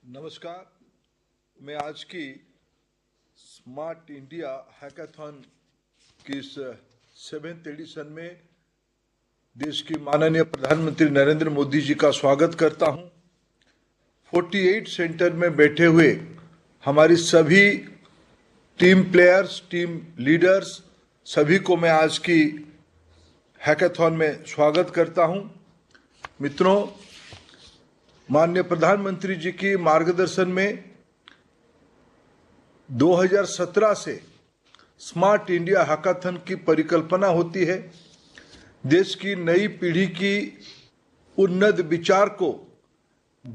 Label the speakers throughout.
Speaker 1: नमस्कार। मैं आज की स्मार्ट इंडिया हैकाथॉन की इस 7th एडिशन में देश की माननीय प्रधानमंत्री नरेंद्र मोदी जी का स्वागत करता हूं। 48 सेंटर में बैठे हुए हमारी सभी टीम प्लेयर्स, टीम लीडर्स, सभी को मैं आज की हैकाथॉन में स्वागत करता हूं। मित्रों, माननीय प्रधानमंत्री जी की मार्गदर्शन में 2017 से स्मार्ट इंडिया हैकाथॉन की परिकल्पना होती है। देश की नई पीढ़ी की उन्नत विचार को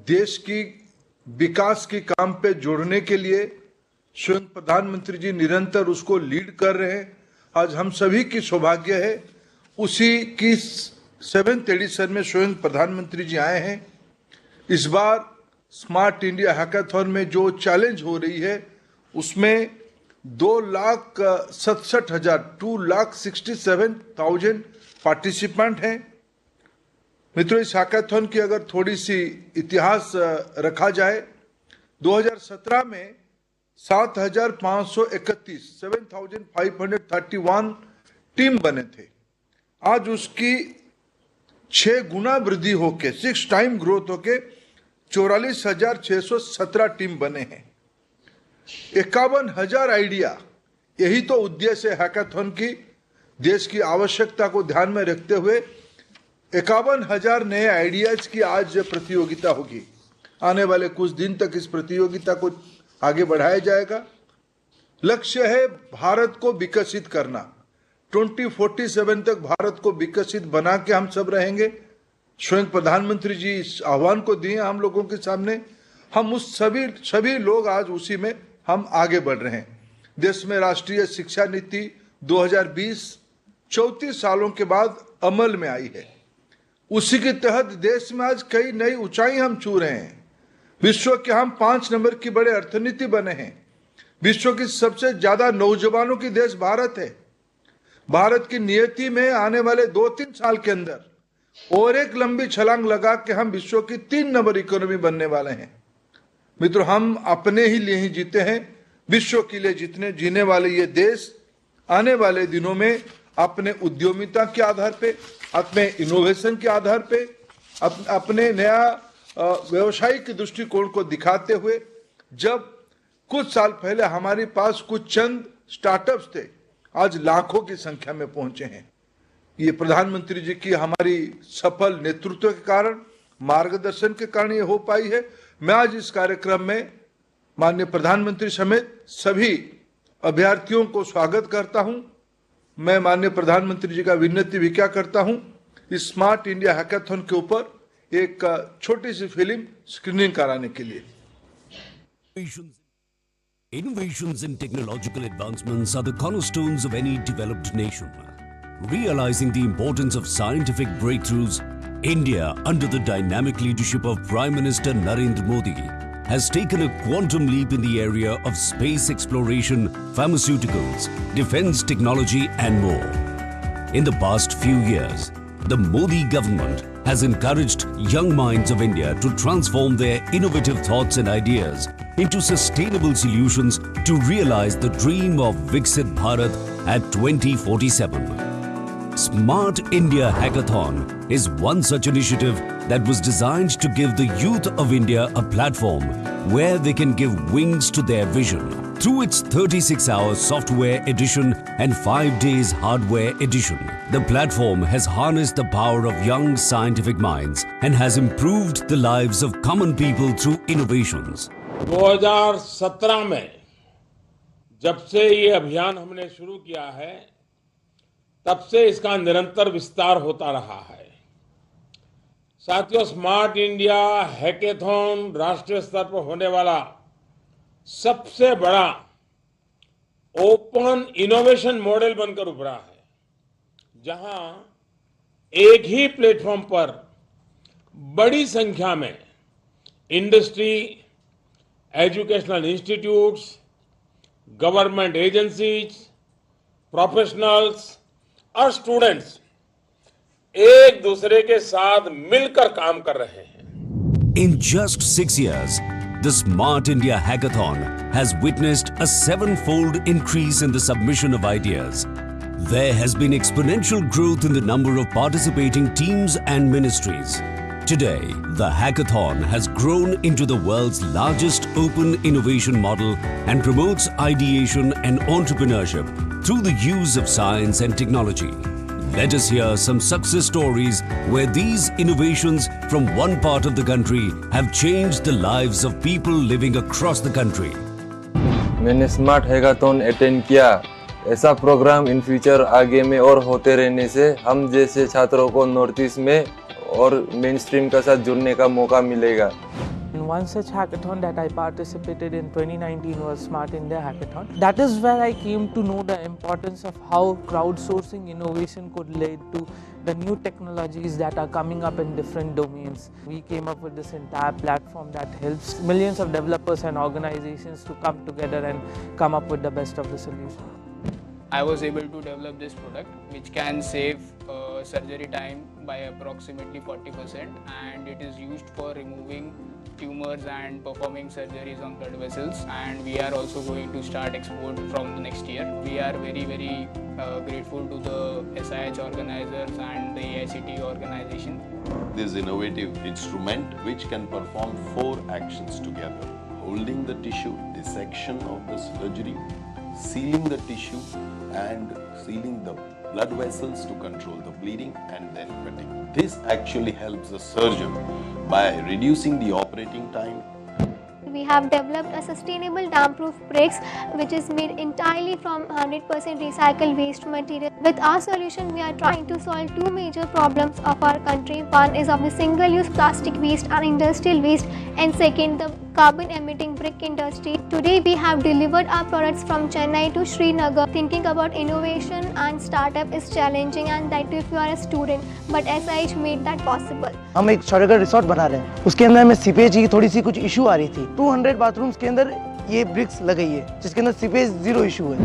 Speaker 1: देश की विकास के काम पे जोड़ने के लिए स्वयं प्रधानमंत्री जी निरंतर उसको लीड कर रहे हैं। आज हम सभी की सौभाग्य है उसी की 7th एडिशन में स्वयं प्रधानमंत्री जी आए हैं। इस बार स्मार्ट इंडिया हैकाथॉन में जो चैलेंज हो रही है उसमें 2,67,000 पार्टिसिपेंट हैं। मित्रों, इस हैकाथॉन की अगर थोड़ी सी इतिहास रखा जाए, 2017 में 7,531 टीम बने थे। आज उसकी 6 गुना वृद्धि होके 6 टाइम ग्रोथ होके 44,617 टीम बने हैं। 51,000 आइडिया, यही तो उद्देश्य है हैकाथॉन की। देश की आवश्यकता को ध्यान में रखते हुए 51,000 नए आइडियाज की आज प्रतियोगिता होगी। आने वाले कुछ दिन तक इस प्रतियोगिता को आगे बढ़ाया जाएगा। लक्ष्य है भारत को विकसित करना। 2047 तक भारत को विकसित बना के हम सब रहेंगे। स्वयं प्रधानमंत्री जी इस आह्वान को दिए हम लोगों के सामने। हम उस सभी लोग आज उसी में हम आगे बढ़ रहे हैं। देश में राष्ट्रीय शिक्षा नीति 2020 34 सालों के बाद अमल में आई है। उसी के तहत देश में आज कई नई ऊंचाई हम छू रहे हैं। विश्व के हम 5 नंबर की बड़े अर्थनीति बने हैं। विश्व की सबसे ज्यादा नौजवानों की देश भारत है। भारत की नियति में आने वाले 2-3 साल के अंदर और एक लंबी छलांग लगा के हम विश्व की 3 नंबर इकोनॉमी बनने वाले हैं। मित्रों, हम अपने ही लिए ही जीते हैं, विश्व के लिए जीने वाले ये देश आने वाले दिनों में अपने उद्यमिता के आधार पे, अपने इनोवेशन के आधार पे, अपने नया व्यवसायिक दृष्टिकोण को दिखाते हुए, जब कुछ साल पहले हमारे पास कुछ चंद स्टार्टअप्स थे, आज लाखों की संख्या में पहुंचे हैं। ये प्रधानमंत्री जी की हमारी सफल नेतृत्व के कारण, मार्गदर्शन के कारण ये हो पाई है। मैं आज इस कार्यक्रम में माननीय प्रधानमंत्री समेत सभी अभ्यर्थियों को स्वागत करता हूं। मैं माननीय प्रधानमंत्री जी का विनती भी क्या करता हूं, इस स्मार्ट इंडिया हैकाथॉन के ऊपर एक छोटी सी फिल्म स्क्रीनिंग कराने के लिए।
Speaker 2: Innovations and technological advancements are the cornerstones of any developed nation. Realizing the importance of scientific breakthroughs, India, under the dynamic leadership of Prime Minister Narendra Modi, has taken a quantum leap in the area of space exploration, pharmaceuticals, defense technology, and more. In the past few years, the Modi government has encouraged young minds of India to transform their innovative thoughts and ideas into sustainable solutions to realize the dream of Viksit Bharat at 2047. Smart India Hackathon is one such initiative that was designed to give the youth of India a platform where they can give wings to their vision. Through its 36-hour software edition and 5 days hardware edition, the platform has harnessed the power of young scientific minds and has improved the lives of common people through innovations.
Speaker 3: 2017 में जब से ये अभियान हमने शुरू किया है, तब से इसका निरंतर विस्तार होता रहा है। साथियों, स्मार्ट इंडिया हैकाथॉन राष्ट्रीय स्तर पर होने वाला सबसे बड़ा ओपन इनोवेशन मॉडल बनकर उभरा है, जहां एक ही प्लेटफॉर्म पर बड़ी संख्या में industry, educational institutes, government agencies, professionals और स्टूडेंट्स एक दूसरे के साथ मिलकर काम कर रहे हैं।
Speaker 2: In just 6 years, the Smart India Hackathon has witnessed a seven-fold increase in the submission of ideas. There has been exponential growth in the number of participating teams and ministries. Today, the hackathon has grown into the world's largest open innovation model and promotes ideation and entrepreneurship through the use of science and technology. Let us hear some success stories where these innovations from one part of the country have changed the lives of people living across the country.
Speaker 4: मैंने smart hackathon attend किया। ऐसा programme in future आगे में और होते रहने से हम जैसे छात्रों को नॉर्थ ईस्ट में और मेन स्ट्रीम का साथ जुड़ने का मौका मिलेगा।
Speaker 5: One such hackathon that I participated in 2019 was Smart India Hackathon. That is where I came to know the importance of how crowdsourcing innovation could lead to the new technologies that are coming up in different domains. We came up with this entire platform that helps millions of developers and organizations to come together and come up with the best of the solution.
Speaker 6: I was able to develop this product which can save surgery time by approximately 40%, and it is used for removing tumors and performing surgeries on blood vessels, and we are also going to start export from the next year. We are very grateful to the SIH organizers and the AICT organization.
Speaker 7: This innovative instrument which can perform 4 actions together: holding the tissue, dissection of the surgery, sealing the tissue and sealing the blood vessels to control the bleeding, and then cutting. This actually helps the surgeon by reducing the operating time.
Speaker 8: We have developed a sustainable dam-proof bricks which is made entirely from 100% recycled waste material. With our solution, we are trying to solve 2 major problems of our country. One is of the single-use plastic waste and industrial waste, and second, the carbon-emitting brick industry. Today, we have delivered our products from Chennai to Srinagar. Thinking about innovation and startup is challenging, and that if you are a student, but SIH made that possible.
Speaker 9: हम एक चौड़गढ़ resort बना रहे हैं, उसके अंदर में seepage की थोड़ी सी कुछ इशू आ रही थी। 200 बाथरूम्स के अंदर ये ब्रिक्स लगाई है जिसके अंदर सीपेज 0 इशू है।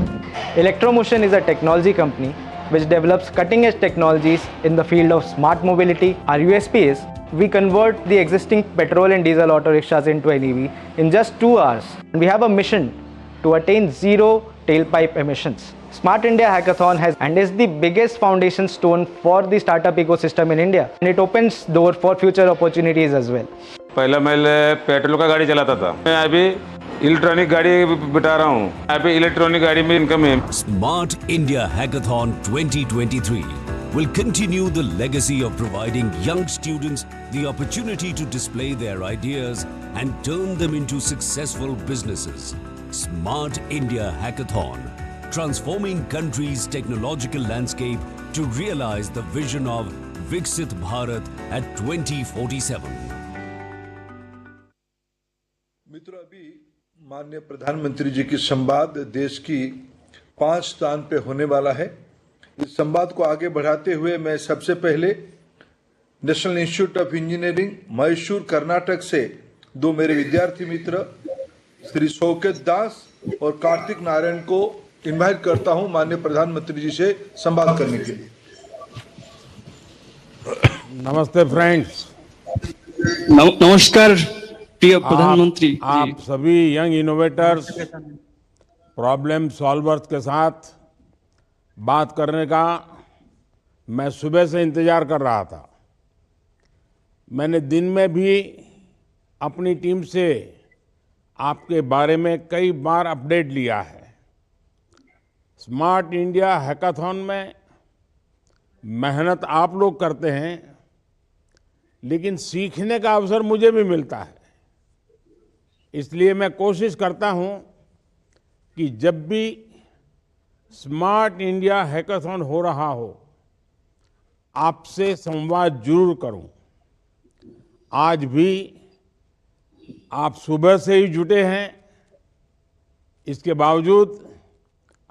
Speaker 10: Electromotion is a technology company which develops cutting-edge technologies in the field of smart mobility. Our USP is we convert the existing petrol and diesel auto rickshaws into an EV in just 2 hours. We have a mission to attain zero tailpipe emissions. Smart India Hackathon is the biggest foundation stone for the startup ecosystem in India, and it opens door for future opportunities as well.
Speaker 11: पहले मैं petrol का गाड़ी चलाता था, मैं अभी electronic गाड़ी बिठा रहा हूँ। अभी इलेक्ट्रॉनिक गाड़ी में इनकम है।
Speaker 2: Smart India Hackathon 2023 will continue the legacy of providing young students the opportunity to display their ideas and turn them into successful businesses. Smart India Hackathon, transforming country's technological landscape to realize the vision of Viksit Bharat at 2047.
Speaker 1: मित्रों, अभी माननीय प्रधानमंत्री जी की संवाद देश की 5 स्थान पे होने वाला है। इस संवाद को आगे बढ़ाते हुए मैं सबसे पहले national institute of engineering Mysore Karnataka से 2 मेरे विद्यार्थी मित्र श्री शौकत दास और कार्तिक नारायण को इनवाइट करता हूं माननीय प्रधानमंत्री जी से संवाद करने के लिए।
Speaker 3: नमस्ते फ्रेंड्स।
Speaker 12: नमस्कार प्रिय प्रधानमंत्री जी।
Speaker 3: आप सभी यंग इनोवेटर्स, प्रॉब्लम सॉल्वर्स के साथ बात करने का मैं सुबह से इंतजार कर रहा था। मैंने दिन में भी अपनी टीम से आपके बारे में कई बार अपडेट लिया है। स्मार्ट इंडिया हैकाथॉन में मेहनत आप लोग करते हैं, लेकिन सीखने का अवसर मुझे भी मिलता है। इसलिए मैं कोशिश करता हूं कि जब भी स्मार्ट इंडिया हैकाथॉन हो रहा हो, आपसे संवाद जरूर करूं। आज भी आप सुबह से ही जुटे हैं, इसके बावजूद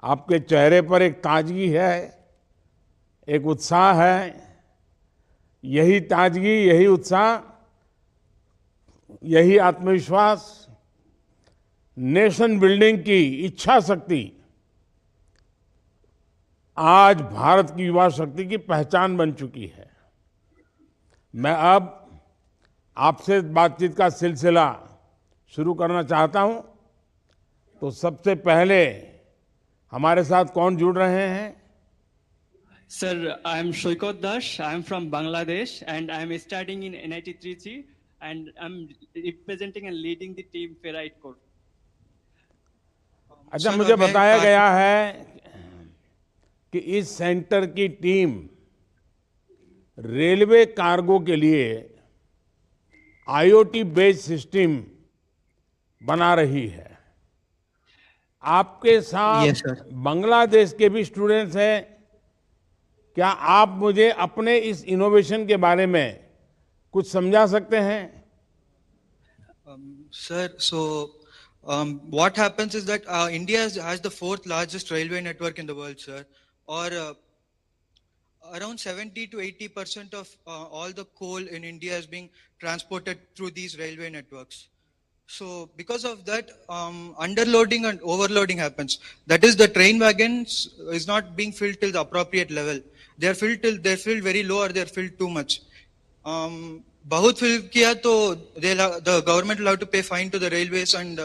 Speaker 3: आपके चेहरे पर एक ताजगी है, एक उत्साह है। यही ताजगी, यही उत्साह, यही आत्मविश्वास नेशन बिल्डिंग की इच्छा शक्ति आज भारत की युवा शक्ति की पहचान बन चुकी है। मैं अब आपसे बातचीत का सिलसिला शुरू करना चाहता हूं। तो सबसे पहले हमारे साथ कौन जुड़ रहे हैं?
Speaker 12: Sir, I am Shoykot Dash. I am from Bangladesh and I am studying in NIT Trichy and I am representing and leading the team Ferrite Core.
Speaker 3: अच्छा, मुझे बताया गया है कि इस सेंटर की टीम रेलवे कार्गो के लिए IoT बेस्ड सिस्टम बना रही है। आपके साथ
Speaker 12: Yes, sir.
Speaker 3: बांग्लादेश के भी स्टूडेंट्स हैं। क्या आप मुझे अपने इस इनोवेशन के बारे में कुछ समझा सकते हैं?
Speaker 13: Sir, so what happens is that India has the fourth largest railway network in the world, sir. Or around 70 to 80% of all the coal in India is being transported through these railway networks. So because of that, underloading and overloading happens. That is, the train wagons is not being filled till the appropriate level. They're filled very low or they're filled too much. बहुत fill किया तो the government will have to pay fine to the railways, and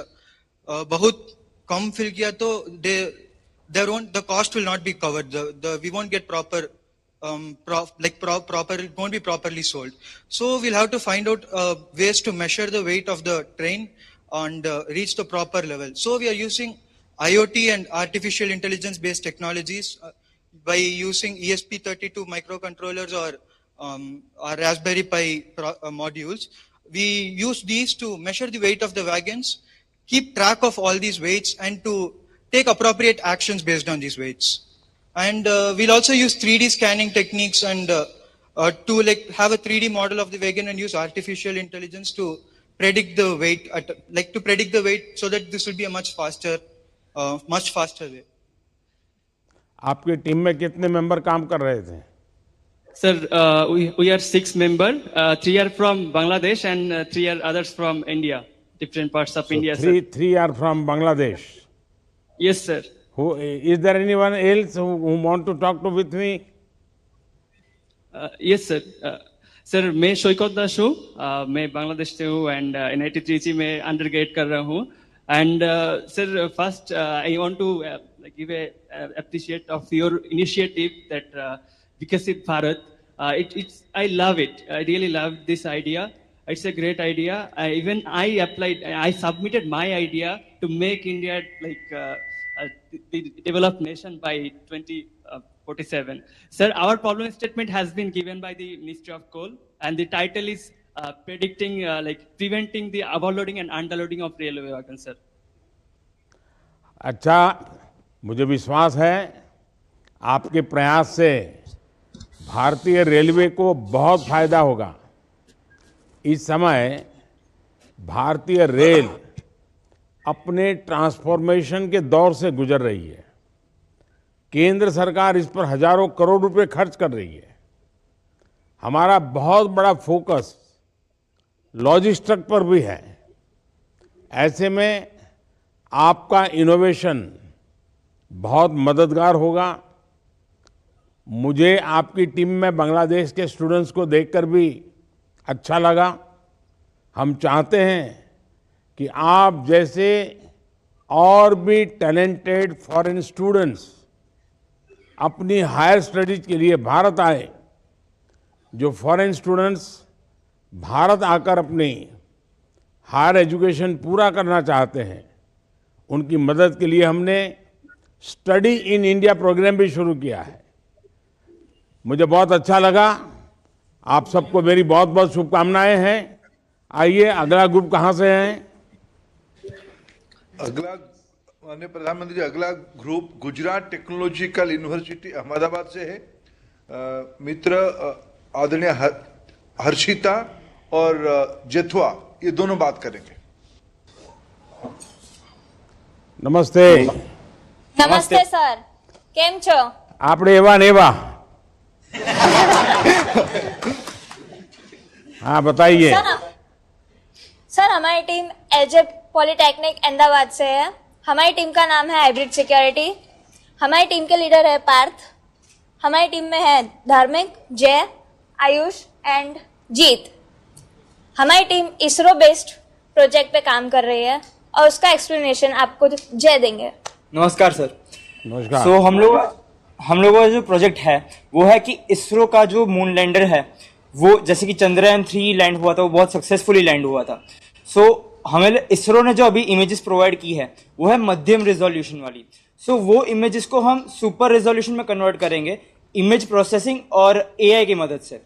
Speaker 13: बहुत कम fill किया तो the cost will not be covered. We won't get proper proper, it won't be properly sold. So we'll have to find out ways to measure the weight of the train and reach the proper level. So we are using IoT and artificial intelligence based technologies by using ESP32 microcontrollers or Raspberry Pi modules. We use these to measure the weight of the wagons, keep track of all these weights, and to take appropriate actions based on these weights. And we'll also use 3D scanning techniques and to have a 3D model of the wagon and use artificial intelligence to predict the weight, so that this will be a much faster way.
Speaker 3: आपकी team में कितने member काम कर रहे थे?
Speaker 12: Sir, we are 6 members. 3 are from Bangladesh and 3 are others from India, different parts of India.
Speaker 3: Three are from Bangladesh.
Speaker 12: Yes, sir.
Speaker 3: Who is there anyone else who want to talk to with me?
Speaker 12: Yes, sir. Sir, मैं शोयकत दास हूँ. मैं बांग्लादेश से हूँ and NIT Trichy में undergrad कर रहा हूँ. And sir, first I want to give a appreciate of your initiative that Vikasit Bharat. I love it. I really love this idea. It's a great idea. I submitted my idea to make India the developed nation by 2047. Sir, our problem statement has been given by the Ministry of Coal, and the title is predicting, preventing the overloading and underloading of railway wagons, sir.
Speaker 3: अच्छा, मुझे विश्वास है आपके प्रयास से भारतीय railway को बहुत फायदा होगा। इस समय भारतीय रेल अपने ट्रांसफॉर्मेशन के दौर से गुजर रही है। केंद्र सरकार इस पर हजारों करोड़ रुपए खर्च कर रही है। हमारा बहुत बड़ा फोकस लॉजिस्टिक्स पर भी है। ऐसे में आपका इनोवेशन बहुत मददगार होगा। मुझे आपकी टीम में बांग्लादेश के स्टूडेंट्स को देखकर भी अच्छा लगा। हम चाहते हैं कि आप जैसे और भी टैलेंटेड फॉरेन स्टूडेंट्स अपनी हायर स्टडीज के लिए भारत आए। जो फॉरेन स्टूडेंट्स भारत आकर अपनी हायर एजुकेशन पूरा करना चाहते हैं, उनकी मदद के लिए हमने स्टडी इन इंडिया प्रोग्राम भी शुरू किया है। मुझे बहुत अच्छा लगा। आप सबको मेरी बहुत बहुत शुभकामनाएं हैं। आइए, अगला ग्रुप कहाँ से है?
Speaker 1: अगला माननीय प्रधानमंत्री जी, अगला group Gujarat technological university Ahmedabad से है। मित्र आदरणीय हर्षिता और जेथुआ, ये दोनों बात करेंगे।
Speaker 3: नमस्ते।
Speaker 14: नमस्ते सर, केम छो?
Speaker 3: आपने एवा नेवा। हाँ, बताइए।
Speaker 14: सर, हमारी टीम एजे पॉलिटेक्निक अहमदाबाद से है। हमारी टीम का नाम है हाइब्रिड सिक्योरिटी। हमारी टीम के लीडर है पार्थ। हमारी टीम में है धार्मिक, जय, आयुष एंड जीत। हमारी टीम इसरो बेस्ड प्रोजेक्ट पे काम कर रही है और उसका एक्सप्लेनेशन आपको जय देंगे।
Speaker 10: नमस्कार सर।
Speaker 3: नमस्कार।
Speaker 10: सो हम लोगों का जो प्रोजेक्ट है वो है कि इसरो का जो मून लैंडर है वो जैसे कि चंद्रयान 3 लैंड हुआ था, वो बहुत सक्सेसफुली लैंड हुआ था। सो हमें इसरो ने जो अभी इमेजेस प्रोवाइड की है वो है मध्यम रिजोल्यूशन वाली। सो वो इमेजेस को हम सुपर रिजोल्यूशन में कन्वर्ट करेंगे इमेज प्रोसेसिंग और एआई की मदद से।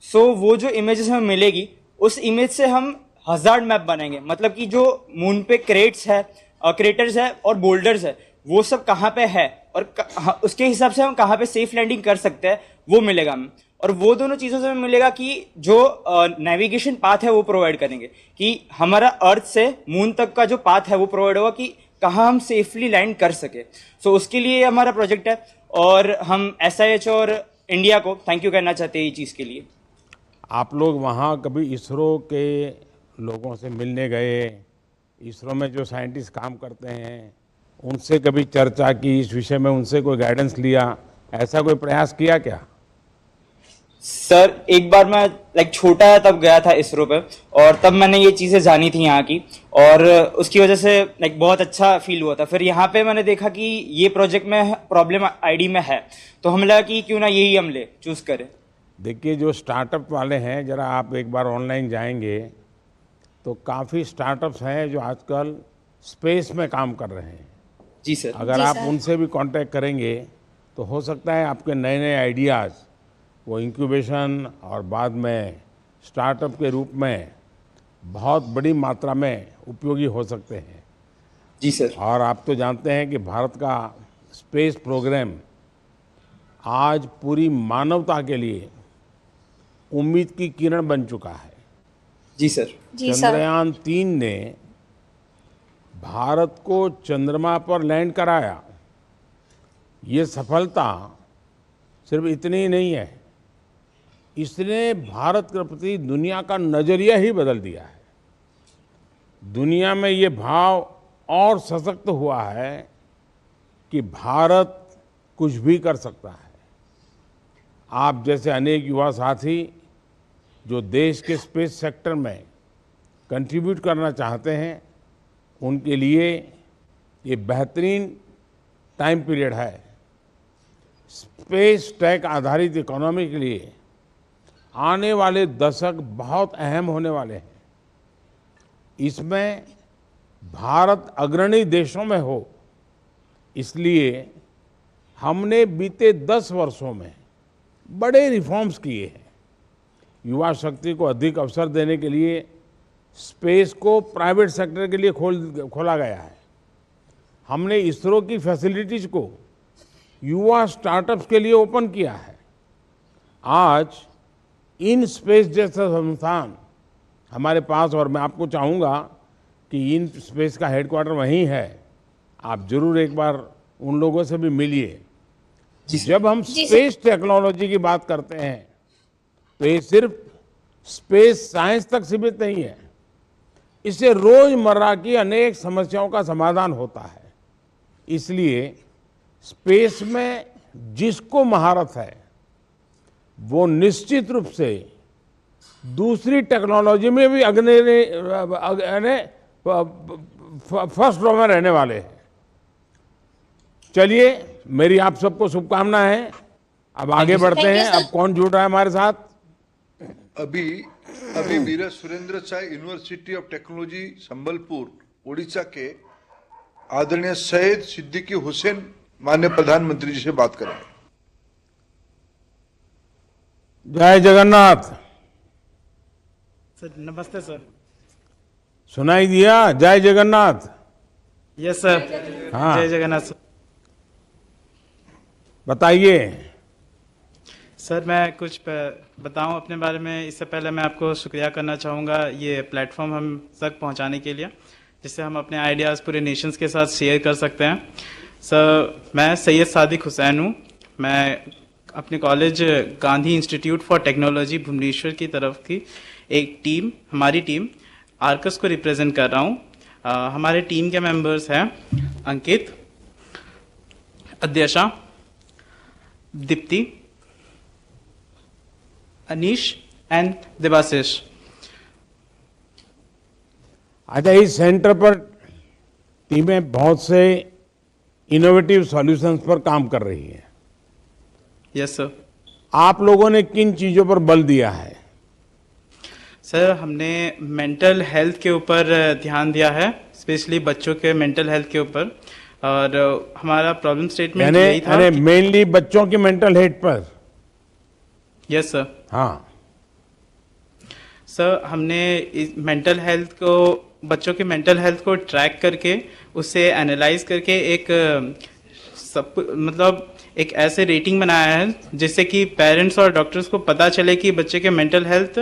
Speaker 10: सो वो जो इमेजेस हमें मिलेगी उस इमेज से हम हजार्ड मैप बनाएंगे, मतलब कि जो मून पे क्रेटर्स है और बोल्डर्स है वो सब कहाँ पे है और उसके हिसाब से हम कहाँ पे सेफ लैंडिंग कर सकते हैं वो मिलेगा हमें। और वो दोनों चीज़ों से हमें मिलेगा कि जो नेविगेशन पाथ है वो प्रोवाइड करेंगे कि हमारा अर्थ से मून तक का जो पाथ है वो प्रोवाइड होगा कि कहाँ हम सेफली लैंड कर सके। सो उसके लिए हमारा प्रोजेक्ट है और हम SIH और इंडिया को थैंक यू कहना चाहते हैं ये चीज़ के लिए।
Speaker 3: आप लोग वहाँ कभी इसरो के लोगों से मिलने गए? इसरो में जो साइंटिस्ट काम करते हैं उनसे कभी चर्चा की इस विषय में, उनसे कोई गाइडेंस लिया, ऐसा कोई प्रयास किया क्या?
Speaker 10: सर एक बार मैं छोटा है तब गया था इसरो पे और तब मैंने ये चीज़ें जानी थी यहाँ की और उसकी वजह से बहुत अच्छा फील हुआ था। फिर यहाँ पे मैंने देखा कि ये प्रोजेक्ट में प्रॉब्लम ID में है तो हमें लगा कि क्यों ना यही हम चूज़ करें।
Speaker 3: देखिए जो स्टार्टअप वाले हैं, ज़रा आप एक बार ऑनलाइन जाएंगे तो काफ़ी स्टार्टअप्स हैं जो आजकल स्पेस में काम कर रहे हैं।
Speaker 10: जी सर।
Speaker 3: अगर आप उनसे भी कांटेक्ट करेंगे तो हो सकता है आपके नए नए आइडियाज़ वो इंक्यूबेशन और बाद में स्टार्टअप के रूप में बहुत बड़ी मात्रा में उपयोगी हो सकते हैं।
Speaker 10: जी सर।
Speaker 3: और आप तो जानते हैं कि भारत का स्पेस प्रोग्राम आज पूरी मानवता के लिए उम्मीद की किरण बन चुका है।
Speaker 10: जी सर।
Speaker 3: चंद्रयान 3 ने भारत को चंद्रमा पर लैंड कराया। ये सफलता सिर्फ इतनी ही नहीं है, इसने भारत के प्रति दुनिया का नजरिया ही बदल दिया है। दुनिया में ये भाव और सशक्त हुआ है कि भारत कुछ भी कर सकता है। आप जैसे अनेक युवा साथी जो देश के स्पेस सेक्टर में कंट्रीब्यूट करना चाहते हैं उनके लिए ये बेहतरीन टाइम पीरियड है। स्पेस टेक आधारित इकोनॉमी के लिए आने वाले दशक बहुत अहम होने वाले हैं। इसमें भारत अग्रणी देशों में हो, इसलिए हमने बीते 10 वर्षों में बड़े रिफॉर्म्स किए हैं। युवा शक्ति को अधिक अवसर देने के लिए स्पेस को प्राइवेट सेक्टर के लिए खोला गया है। हमने इसरो की फैसिलिटीज को युवा स्टार्टअप्स के लिए ओपन किया है। आज इन स्पेस जैसा संस्थान हमारे पास, और मैं आपको चाहूँगा कि इन स्पेस का हेडक्वार्टर वहीं है, आप जरूर एक बार उन लोगों से भी मिलिए। जब हम स्पेस टेक्नोलॉजी की बात करते हैं तो ये सिर्फ स्पेस साइंस तक सीमित नहीं है, इससे रोजमर्रा की अनेक समस्याओं का समाधान होता है। इसलिए स्पेस में जिसको महारत है वो निश्चित रूप से दूसरी टेक्नोलॉजी में भी फर्स्ट रो में रहने वाले हैं। चलिए, मेरी आप सबको शुभकामनाएं। अब आगे बढ़ते हैं। अब कौन जुड़ रहा है हमारे साथ?
Speaker 1: अभी Veer Surendra Sai university of technology Sambalpur Orissa के आदरणीय सैयद सिद्दीकी हुसैन माननीय प्रधानमंत्री जी से बात करेंगे।
Speaker 3: जय जगन्नाथ।
Speaker 15: सर नमस्ते सर।
Speaker 3: सुनाई दिया? जय जगन्नाथ।
Speaker 15: Yes sir.
Speaker 3: हाँ,
Speaker 15: जय जगन्नाथ सर।
Speaker 3: बताइए
Speaker 15: सर। मैं कुछ बताऊं अपने बारे में। इससे पहले मैं आपको शुक्रिया करना चाहूँगा ये प्लेटफॉर्म हम तक पहुंचाने के लिए, जिससे हम अपने आइडियाज़ पूरे नेशंस के साथ शेयर कर सकते हैं। सर मैं सैयद सादिक हुसैन हूँ। मैं अपने college Gandhi institute for technology Bhubaneswar की तरफ की एक टीम, हमारी टीम आर्कस को रिप्रेजेंट कर रहा हूँ। हमारे टीम के मेंबर्स हैं अंकित, अध्यक्षा, दीप्ति, अनीश एंड देवाशीष।
Speaker 3: अच्छा, इस सेंटर पर टीमें बहुत से इनोवेटिव सॉल्यूशंस पर काम कर रही हैं।
Speaker 15: Yes sir.
Speaker 3: आप लोगों ने किन चीजों पर बल दिया है?
Speaker 15: सर हमने मेंटल हेल्थ के ऊपर ध्यान दिया है, स्पेशली बच्चों के मेंटल हेल्थ के ऊपर। और हमारा प्रॉब्लम स्टेटमेंट यही था।
Speaker 3: यानी मेनली बच्चों की मेंटल हेल्थ पर।
Speaker 15: Yes sir.
Speaker 3: हाँ
Speaker 15: सर, हमने मेंटल हेल्थ को, बच्चों के मेंटल हेल्थ को ट्रैक करके उससे एनालाइज करके एक मतलब एक ऐसे रेटिंग बनाया है जिससे कि पेरेंट्स और डॉक्टर्स को पता चले कि बच्चे के मेंटल हेल्थ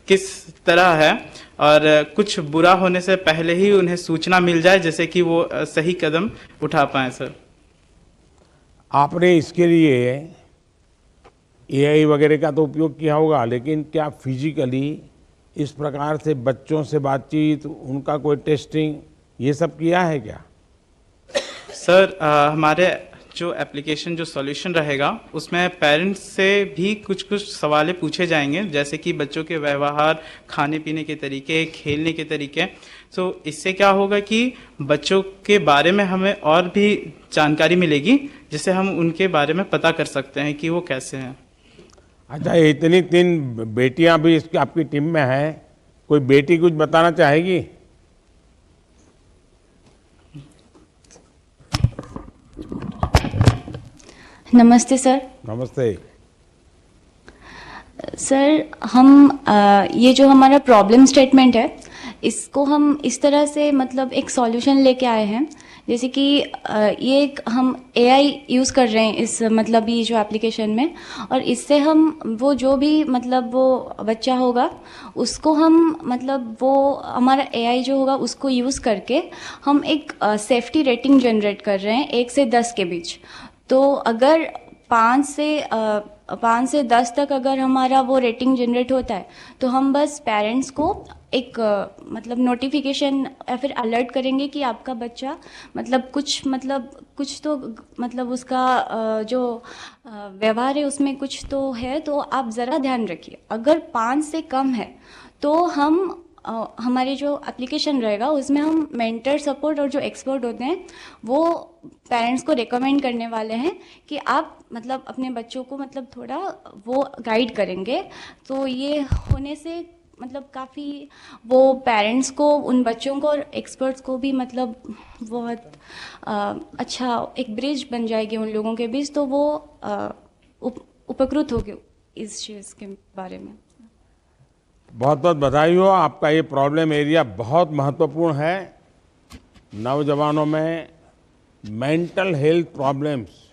Speaker 15: किस तरह है और कुछ बुरा होने से पहले ही उन्हें सूचना मिल जाए, जैसे कि वो सही कदम उठा पाए। सर
Speaker 3: आपने इसके लिए एआई वगैरह का तो उपयोग किया होगा, लेकिन क्या फिजिकली इस प्रकार से बच्चों से बातचीत, उनका कोई टेस्टिंग, ये सब किया है क्या?
Speaker 15: सर हमारे जो एप्लीकेशन, जो सॉल्यूशन रहेगा, उसमें पेरेंट्स से भी कुछ कुछ सवाल पूछे जाएंगे, जैसे कि बच्चों के व्यवहार, खाने पीने के तरीके, खेलने के तरीके। तो इससे क्या होगा कि बच्चों के बारे में हमें और भी जानकारी मिलेगी, जिससे हम उनके बारे में पता कर सकते हैं कि वो कैसे हैं।
Speaker 3: अच्छा, इतनी 3 बेटियां भी इसकी आपकी टीम में हैं, कोई बेटी कुछ बताना चाहेगी?
Speaker 16: नमस्ते सर।
Speaker 3: नमस्ते
Speaker 16: सर, हम ये जो हमारा प्रॉब्लम स्टेटमेंट है, इसको हम इस तरह से मतलब एक सॉल्यूशन लेके आए हैं, जैसे कि ये एक हम एआई यूज़ कर रहे हैं इस मतलब ये जो एप्लीकेशन में, और इससे हम वो जो भी मतलब वो बच्चा होगा उसको हम मतलब वो हमारा एआई जो होगा उसको यूज़ करके हम एक सेफ्टी रेटिंग जनरेट कर रहे हैं 1 से 10 के बीच। तो अगर 5 से 10 तक अगर हमारा वो रेटिंग जनरेट होता है तो हम बस पेरेंट्स को एक मतलब नोटिफिकेशन या फिर अलर्ट करेंगे कि आपका बच्चा मतलब कुछ तो मतलब उसका जो व्यवहार है उसमें कुछ तो है, तो आप ज़रा ध्यान रखिए। अगर 5 से कम है तो हम हमारी जो एप्लीकेशन रहेगा उसमें हम मेंटर सपोर्ट और जो एक्सपर्ट होते हैं वो पेरेंट्स को रिकमेंड करने वाले हैं कि आप मतलब अपने बच्चों को मतलब थोड़ा वो गाइड करेंगे। तो ये होने से मतलब काफ़ी वो पेरेंट्स को, उन बच्चों को और एक्सपर्ट्स को भी मतलब बहुत अच्छा एक ब्रिज बन जाएगी उन लोगों के बीच, तो वो उपकृत होगी इस चीज़ के बारे में।
Speaker 3: बहुत बहुत बधाई हो, आपका ये प्रॉब्लम एरिया बहुत महत्वपूर्ण है। नौजवानों में मेंटल हेल्थ प्रॉब्लम्स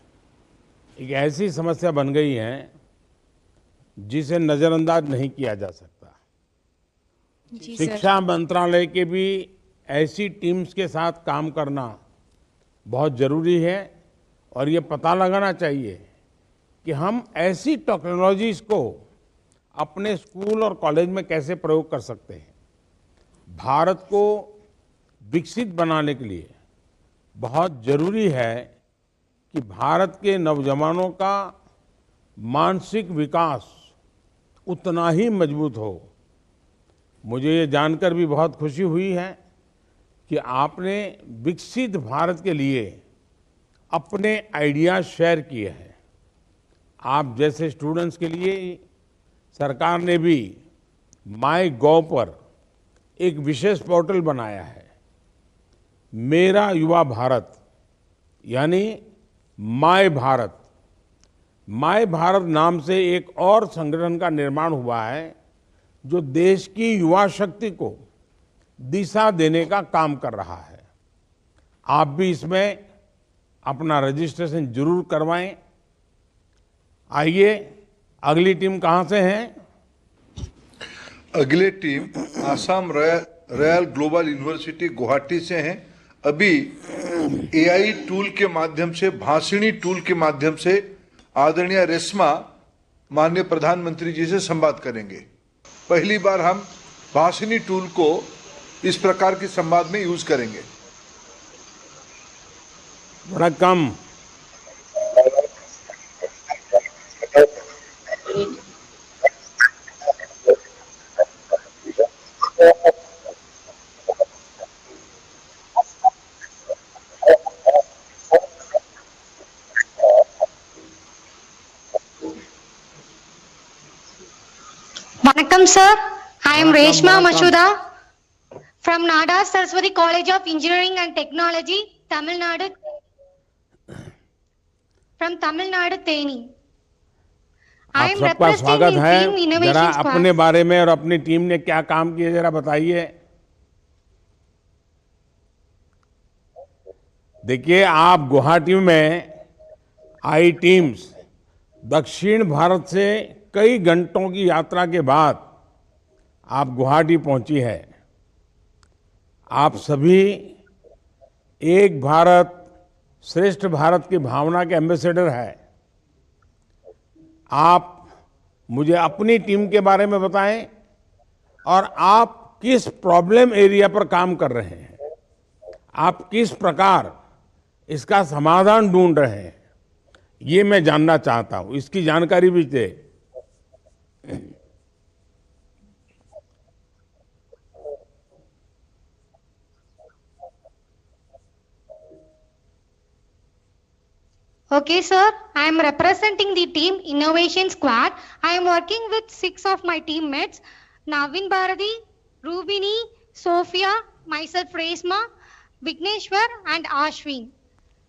Speaker 3: एक ऐसी समस्या बन गई है जिसे नज़रअंदाज नहीं किया जा सकता। शिक्षा मंत्रालय के भी ऐसी टीम्स के साथ काम करना बहुत ज़रूरी है, और ये पता लगाना चाहिए कि हम ऐसी टेक्नोलॉजीज़ को अपने स्कूल और कॉलेज में कैसे प्रयोग कर सकते हैं। भारत को विकसित बनाने के लिए बहुत ज़रूरी है कि भारत के नौजवानों का मानसिक विकास उतना ही मजबूत हो। मुझे ये जानकर भी बहुत खुशी हुई है कि आपने विकसित भारत के लिए अपने आइडियाज़ शेयर किए हैं। आप जैसे स्टूडेंट्स के लिए सरकार ने भी MyGov पर एक विशेष पोर्टल बनाया है, मेरा युवा भारत, यानी माय भारत। माय भारत नाम से एक और संगठन का निर्माण हुआ है जो देश की युवा शक्ति को दिशा देने का काम कर रहा है। आप भी इसमें अपना रजिस्ट्रेशन जरूर करवाएं। आइए, अगली टीम कहां से है?
Speaker 1: अगली team Assam royal global university Guwahati से हैं। अभी एआई टूल के माध्यम से, भाषिणी टूल के माध्यम से आदरणीय रेशमा माननीय प्रधानमंत्री जी से संवाद करेंगे। पहली बार हम भाषिणी टूल को इस प्रकार के संवाद में यूज करेंगे।
Speaker 3: वणक्कम।
Speaker 17: Welcome, sir. I am
Speaker 3: Welcome,
Speaker 17: Reshma
Speaker 3: welcome.
Speaker 17: Machuda from Nada Saraswati College of Engineering and Technology, Tamil Nadu. From Tamil Nadu, Theni. I
Speaker 3: आप
Speaker 17: am
Speaker 3: सबका
Speaker 17: representing
Speaker 3: स्वागत
Speaker 17: the
Speaker 3: है।
Speaker 17: team
Speaker 3: जरा
Speaker 17: Innovation Squad.
Speaker 3: अपने बारे में और अपनी टीम ने क्या काम किए जरा बताइए। देखिए, आप गुवाहाटी में आई टीम्स दक्षिण भारत से कई घंटों की यात्रा के बाद आप गुवाहाटी पहुंची है। आप सभी एक भारत श्रेष्ठ भारत की भावना के एम्बेसडर है। आप मुझे अपनी टीम के बारे में बताएं और आप किस प्रॉब्लम एरिया पर काम कर रहे हैं, आप किस प्रकार इसका समाधान ढूंढ रहे हैं, ये मैं जानना चाहता हूं। इसकी जानकारी भी दे।
Speaker 17: Okay, sir. I am representing the team Innovation Squad. I am working with 6 of my teammates, Navin Bharati, Rubini, Sophia, myself Resma, Vigneshwar and Ashwin.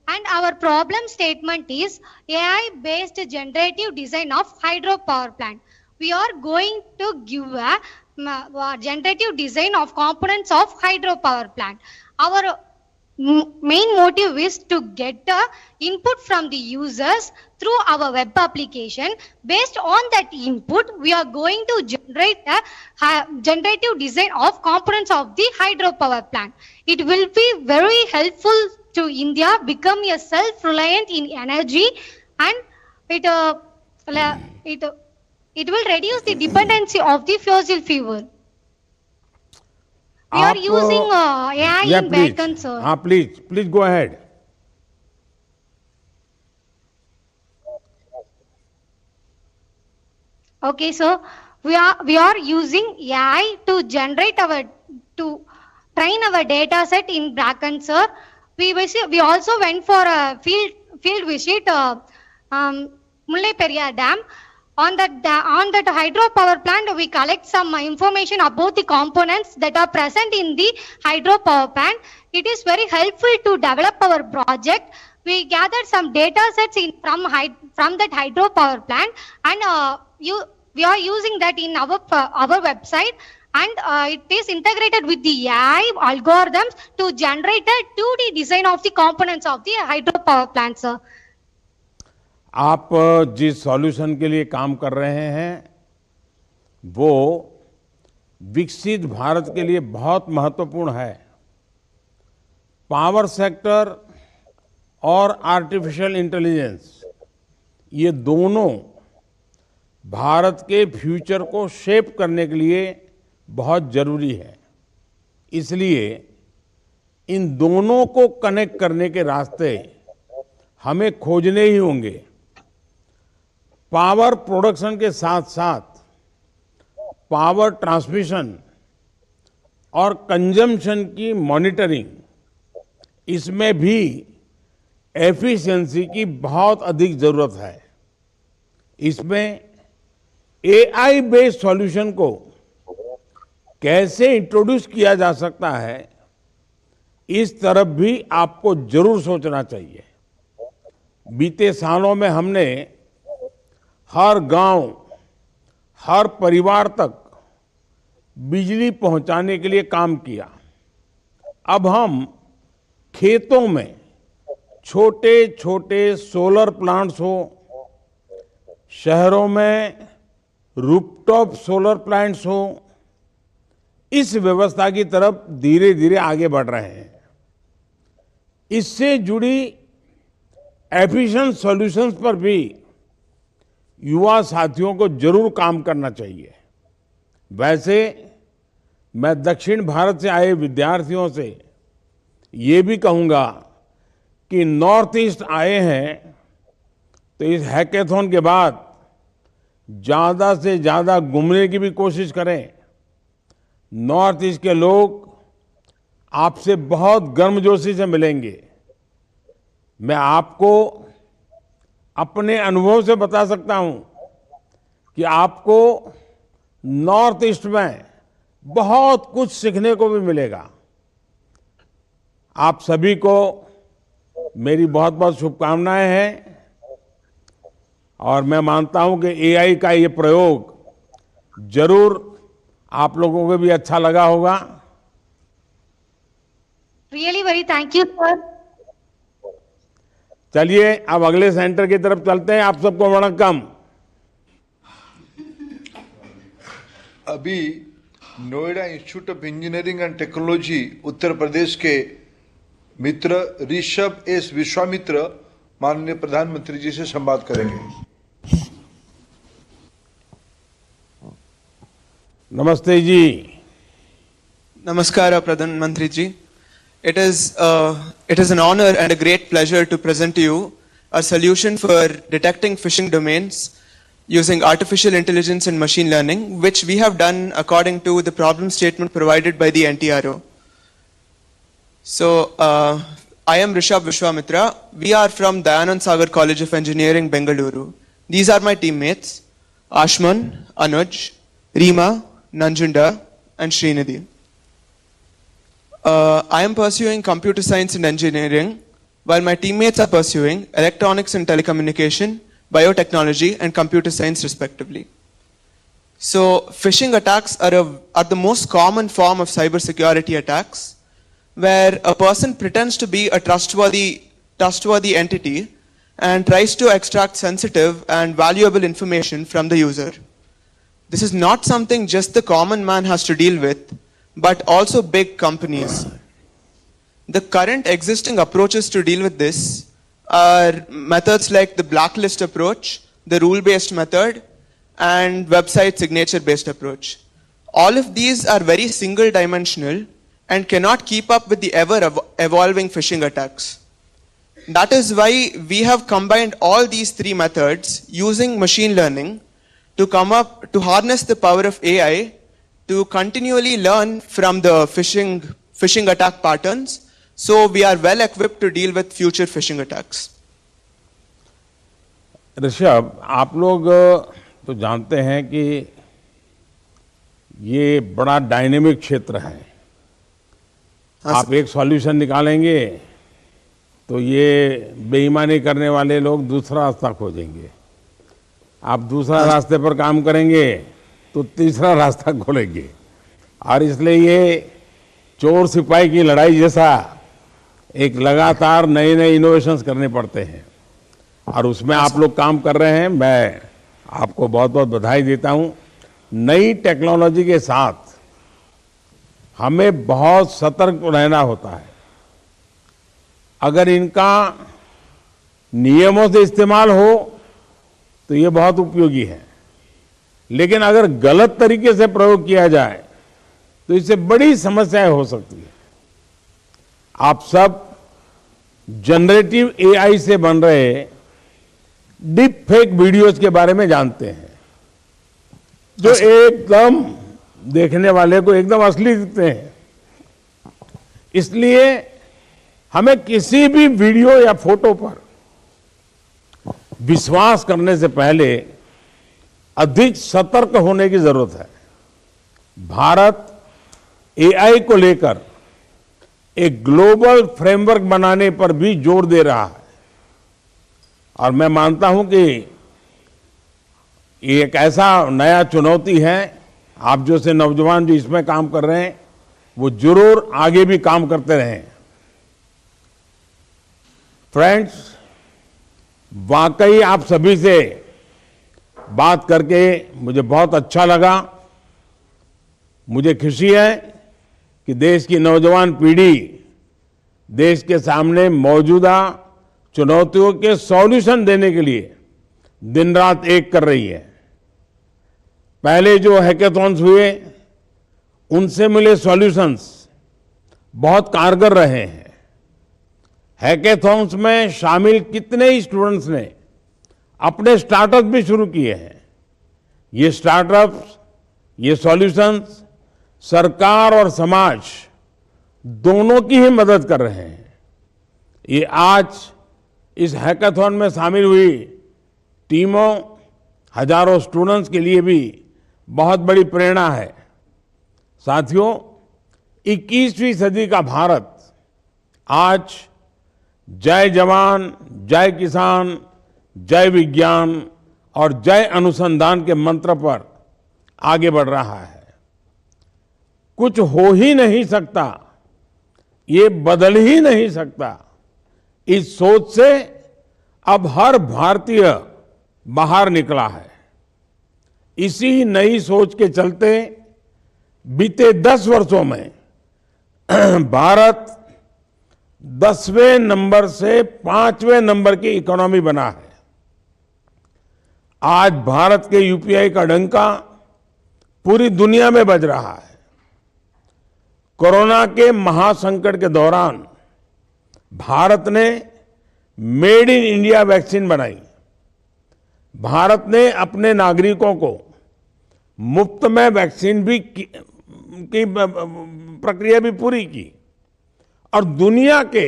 Speaker 17: And our problem statement is AI-based generative design of hydropower plant. We are going to give a generative design of components of hydropower plant. Our main motive is to get the input from the users through our web application. Based on that input, we are going to generate a generative design of components of the hydropower plant. It will be very helpful to India become a self-reliant in energy, and it will reduce the dependency of the fossil fuel. We are using AI in backend, sir.
Speaker 3: हाँ, please go ahead.
Speaker 17: Okay, so we are using AI to train our data set in backend, sir. We also went for a field visit Mullai Periyar Dam. On that hydropower plant, we collect some information about the components that are present in the hydropower plant. It is very helpful to develop our project. We gathered some data sets from that hydropower plant, and we are using that in our website. And it is integrated with the AI algorithms to generate a 2D design of the components of the hydropower plant, sir.
Speaker 3: आप जिस solution के लिए काम कर रहे हैं वो विकसित भारत के लिए बहुत महत्वपूर्ण है। पावर सेक्टर और आर्टिफिशियल इंटेलिजेंस, ये दोनों भारत के फ्यूचर को शेप करने के लिए बहुत जरूरी है। इसलिए इन दोनों को कनेक्ट करने के रास्ते हमें खोजने ही होंगे। पावर प्रोडक्शन के साथ साथ पावर ट्रांसमिशन और कंजम्पशन की मॉनिटरिंग, इसमें भी एफिशिएंसी की बहुत अधिक जरूरत है। इसमें एआई बेस्ड सॉल्यूशन को कैसे इंट्रोड्यूस किया जा सकता है, इस तरफ भी आपको जरूर सोचना चाहिए। बीते सालों में हमने हर गांव, हर परिवार तक बिजली पहुंचाने के लिए काम किया। अब हम खेतों में छोटे छोटे सोलर प्लांट्स हो, शहरों में रूफटॉप सोलर प्लांट्स हो, इस व्यवस्था की तरफ धीरे धीरे आगे बढ़ रहे हैं। इससे जुड़ी एफिशिएंट सॉल्यूशंस पर भी युवा साथियों को जरूर काम करना चाहिए। वैसे मैं दक्षिण भारत से आए विद्यार्थियों से ये भी कहूंगा कि नॉर्थ ईस्ट आए हैं तो इस हैकेथॉन के बाद ज्यादा से ज्यादा घूमने की भी कोशिश करें। नॉर्थ ईस्ट के लोग आपसे बहुत गर्मजोशी से मिलेंगे। मैं आपको अपने अनुभव से बता सकता हूं कि आपको नॉर्थ ईस्ट में बहुत कुछ सीखने को भी मिलेगा। आप सभी को मेरी बहुत बहुत शुभकामनाएं हैं और मैं मानता हूं कि एआई का ये प्रयोग जरूर आप लोगों को भी अच्छा लगा होगा।
Speaker 17: Really very thank you, sir.
Speaker 3: चलिए अब अगले सेंटर की तरफ चलते हैं। आप सबको वणक्कम।
Speaker 1: अभी Noida institute of engineering and technology Uttar Pradesh के मित्र ऋषभ एस विश्वामित्र माननीय प्रधानमंत्री जी से संवाद करेंगे।
Speaker 3: नमस्ते जी।
Speaker 18: Namaskara, Pradhan Mantri ji. It is an honor and a great pleasure to present to you a solution for detecting phishing domains using artificial intelligence and machine learning, which we have done according to the problem statement provided by the NTRO. So, I am Rishabh Vishwamitra. We are from Dayanand Sagar College of Engineering, Bengaluru. These are my teammates, Ashman, Anuj, Reema, Nanjunda, and Srinidhi. I am pursuing computer science and engineering, while my teammates are pursuing electronics and telecommunication, biotechnology, and computer science respectively. So, phishing attacks are the most common form of cybersecurity attacks, where a person pretends to be a trustworthy entity and tries to extract sensitive and valuable information from the user. This is not something just the common man has to deal with, but also big companies. The current existing approaches to deal with this are methods like the blacklist approach, the rule-based method, and website signature-based approach. All of these are very single-dimensional and cannot keep up with the ever-evolving phishing attacks. That is why we have combined all these three methods using machine learning to harness the power of AI to continually learn from the phishing attack patterns, so we are well equipped to deal with future phishing attacks.
Speaker 3: Rishabh, आप लोग तो जानते हैं कि ये बड़ा dynamic क्षेत्र है। आप एक सॉल्यूशन निकालेंगे तो ये बेईमानी करने वाले लोग दूसरा रास्ता खोजेंगे। आप दूसरा रास्ते पर काम करेंगे तो तीसरा रास्ता खोलेंगे, और इसलिए ये चोर सिपाही की लड़ाई जैसा एक लगातार नए नए इनोवेशंस करने पड़ते हैं, और उसमें आप लोग काम कर रहे हैं। मैं आपको बहुत बहुत बधाई देता हूं। नई टेक्नोलॉजी के साथ हमें बहुत सतर्क रहना होता है। अगर इनका नियमों से इस्तेमाल हो तो ये बहुत उपयोगी है, लेकिन अगर गलत तरीके से प्रयोग किया जाए तो इससे बड़ी समस्याएं हो सकती है। आप सब जनरेटिव एआई से बन रहे डीप फेक वीडियोस के बारे में जानते हैं, जो एकदम देखने वाले को एकदम असली दिखते हैं। इसलिए हमें किसी भी वीडियो या फोटो पर विश्वास करने से पहले अधिक सतर्क होने की जरूरत है। भारत एआई को लेकर एक ग्लोबल फ्रेमवर्क बनाने पर भी जोर दे रहा है, और मैं मानता हूं कि ये एक ऐसा नया चुनौती है। आप जैसे नौजवान जो इसमें काम कर रहे हैं वो जरूर आगे भी काम करते रहें। फ्रेंड्स, वाकई आप सभी से बात करके मुझे बहुत अच्छा लगा। मुझे खुशी है कि देश की नौजवान पीढ़ी देश के सामने मौजूदा चुनौतियों के सॉल्यूशन देने के लिए दिन रात एक कर रही है। पहले जो हैकेथॉन्स हुए उनसे मिले सॉल्यूशंस बहुत कारगर रहे हैं। हैकेथॉन्स में शामिल कितने ही स्टूडेंट्स ने अपने स्टार्टअप भी शुरू किए हैं। ये स्टार्टअप्स, ये सॉल्यूशंस सरकार और समाज दोनों की ही मदद कर रहे हैं। ये आज इस हैकाथॉन में शामिल हुई टीमों, हजारों स्टूडेंट्स के लिए भी बहुत बड़ी प्रेरणा है। साथियों, 21वीं सदी का भारत आज जय जवान, जय किसान, जय विज्ञान और जय अनुसंधान के मंत्र पर आगे बढ़ रहा है। कुछ हो ही नहीं सकता, ये बदल ही नहीं सकता, इस सोच से अब हर भारतीय बाहर निकला है। इसी नई सोच के चलते बीते 10 वर्षों में भारत 10वें नंबर से 5वें नंबर की इकोनॉमी बना है। आज भारत के यूपीआई का डंका पूरी दुनिया में बज रहा है। कोरोना के महासंकट के दौरान भारत ने मेड इन इंडिया वैक्सीन बनाई। भारत ने अपने नागरिकों को मुफ्त में वैक्सीन भी की प्रक्रिया भी पूरी की और दुनिया के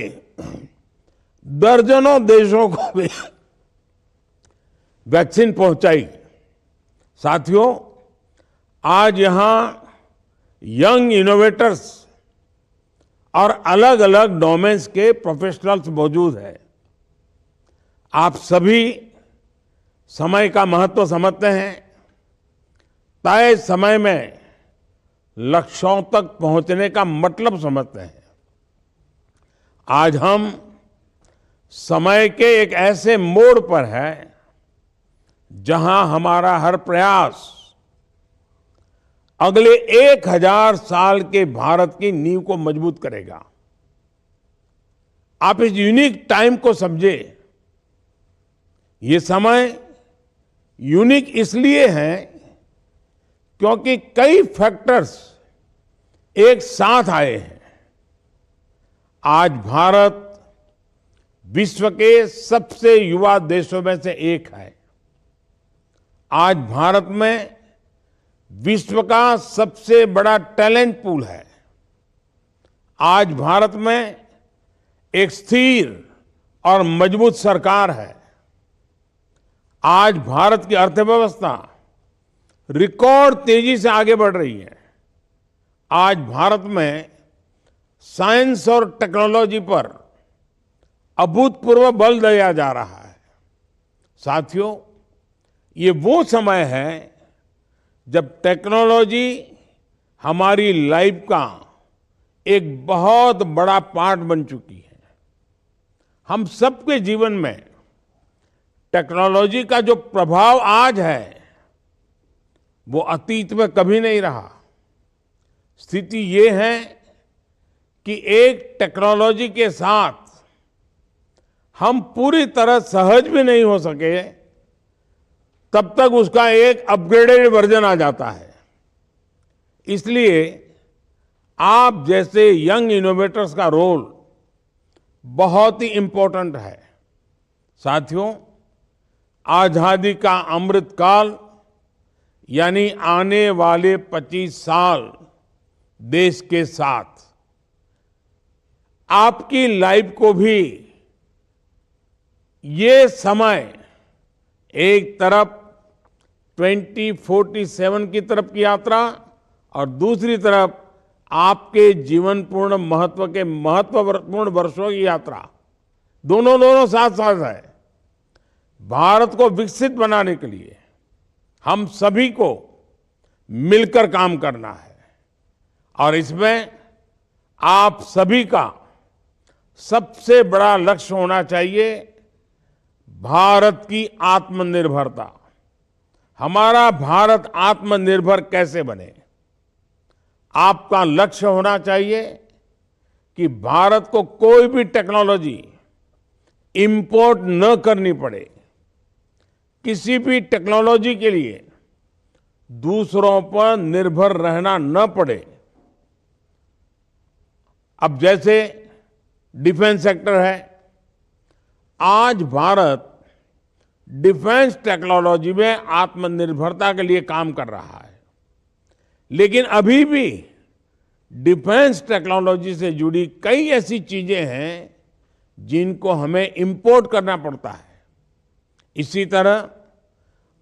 Speaker 3: दर्जनों देशों को भी वैक्सीन पहुंचाई। साथियों, आज यहां यंग इनोवेटर्स और अलग अलग डोमेन्स के प्रोफेशनल्स मौजूद हैं। आप सभी समय का महत्व समझते हैं, तय समय में लक्ष्यों तक पहुंचने का मतलब समझते हैं। आज हम समय के एक ऐसे मोड़ पर हैं जहां हमारा हर प्रयास अगले 1000 साल के भारत की नींव को मजबूत करेगा। आप इस यूनिक टाइम को समझे। ये समय यूनिक इसलिए है क्योंकि कई फैक्टर्स एक साथ आए हैं। आज भारत विश्व के सबसे युवा देशों में से एक है। आज भारत में विश्व का सबसे बड़ा टैलेंट पूल है। आज भारत में एक स्थिर और मजबूत सरकार है। आज भारत की अर्थव्यवस्था रिकॉर्ड तेजी से आगे बढ़ रही है। आज भारत में साइंस और टेक्नोलॉजी पर अभूतपूर्व बल दिया जा रहा है। साथियों, ये वो समय है जब टेक्नोलॉजी हमारी लाइफ का एक बहुत बड़ा पार्ट बन चुकी है। हम सबके जीवन में टेक्नोलॉजी का जो प्रभाव आज है वो अतीत में कभी नहीं रहा। स्थिति ये है कि एक टेक्नोलॉजी के साथ हम पूरी तरह सहज भी नहीं हो सके तब तक उसका एक अपग्रेडेड वर्जन आ जाता है। इसलिए आप जैसे यंग इनोवेटर्स का रोल बहुत ही इंपॉर्टेंट है। साथियों, आजादी का अमृत काल यानी आने वाले 25 साल देश के साथ आपकी लाइफ को भी ये समय एक तरफ 2047 की तरफ की यात्रा और दूसरी तरफ आपके जीवन पूर्ण महत्व के महत्वपूर्ण वर्षों की यात्रा, दोनों साथ साथ है। भारत को विकसित बनाने के लिए हम सभी को मिलकर काम करना है और इसमें आप सभी का सबसे बड़ा लक्ष्य होना चाहिए भारत की आत्मनिर्भरता। हमारा भारत आत्मनिर्भर कैसे बने? आपका लक्ष्य होना चाहिए कि भारत को कोई भी टेक्नोलॉजी इंपोर्ट न करनी पड़े। किसी भी टेक्नोलॉजी के लिए दूसरों पर निर्भर रहना न पड़े। अब जैसे डिफेंस सेक्टर है, आज भारत डिफेंस टेक्नोलॉजी में आत्मनिर्भरता के लिए काम कर रहा है, लेकिन अभी भी डिफेंस टेक्नोलॉजी से जुड़ी कई ऐसी चीजें हैं जिनको हमें इंपोर्ट करना पड़ता है। इसी तरह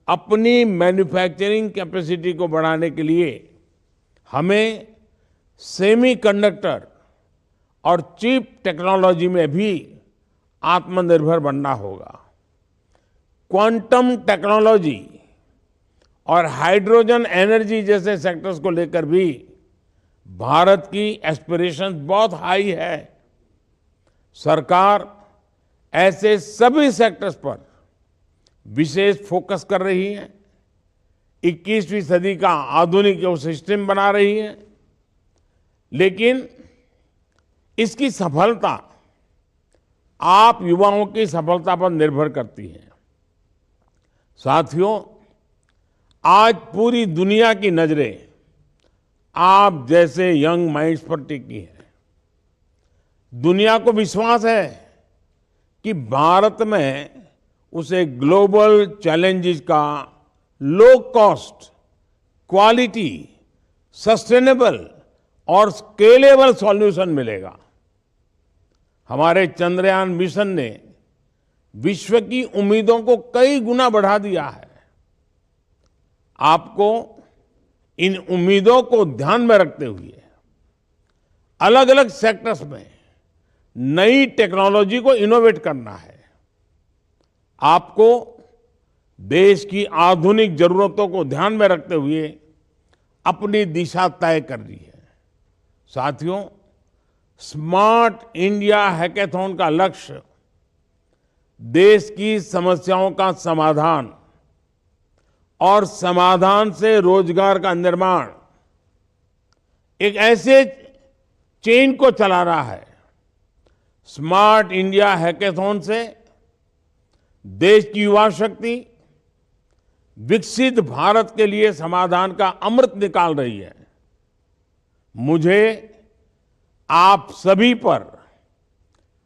Speaker 3: अपनी मैन्युफैक्चरिंग कैपेसिटी को बढ़ाने के लिए हमें सेमीकंडक्टर और चिप टेक्नोलॉजी में भी आत्मनिर्भर बनना होगा। क्वांटम टेक्नोलॉजी और हाइड्रोजन एनर्जी जैसे सेक्टर्स को लेकर भी भारत की एस्पिरेशंस बहुत हाई है। सरकार ऐसे सभी सेक्टर्स पर विशेष फोकस कर रही है, 21वीं सदी का आधुनिक इकोसिस्टम बना रही है, लेकिन इसकी सफलता आप युवाओं की सफलता पर निर्भर करती है। साथियों, आज पूरी दुनिया की नजरें आप जैसे यंग माइंड्स पर टिकी है। दुनिया को विश्वास है कि भारत में उसे ग्लोबल चैलेंजेस का लो कॉस्ट, क्वालिटी, सस्टेनेबल और स्केलेबल सॉल्यूशन मिलेगा। हमारे चंद्रयान मिशन ने विश्व की उम्मीदों को कई गुना बढ़ा दिया है। आपको इन उम्मीदों को ध्यान में रखते हुए अलग अलग सेक्टर्स में नई टेक्नोलॉजी को इनोवेट करना है। आपको देश की आधुनिक जरूरतों को ध्यान में रखते हुए अपनी दिशा तय करनी है। साथियों, स्मार्ट इंडिया हैकेथॉन का लक्ष्य देश की समस्याओं का समाधान और समाधान से रोजगार का निर्माण, एक ऐसे चेन को चला रहा है। स्मार्ट इंडिया हैकेथॉन से देश की युवा शक्ति विकसित भारत के लिए समाधान का अमृत निकाल रही है। मुझे आप सभी पर,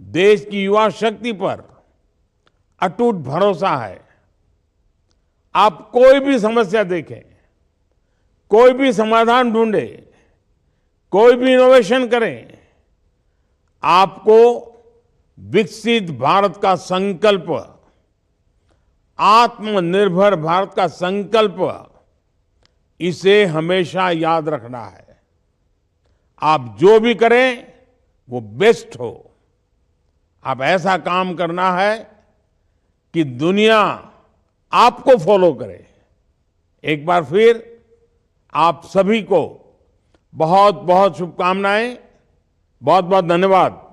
Speaker 3: देश की युवा शक्ति पर अटूट भरोसा है। आप कोई भी समस्या देखें, कोई भी समाधान ढूंढे, कोई भी इनोवेशन करें, आपको विकसित भारत का संकल्प, आत्मनिर्भर भारत का संकल्प, इसे हमेशा याद रखना है। आप जो भी करें वो बेस्ट हो। आप ऐसा काम करना है कि दुनिया आपको फॉलो करे। एक बार फिर आप सभी को बहुत बहुत शुभकामनाएं, बहुत बहुत धन्यवाद।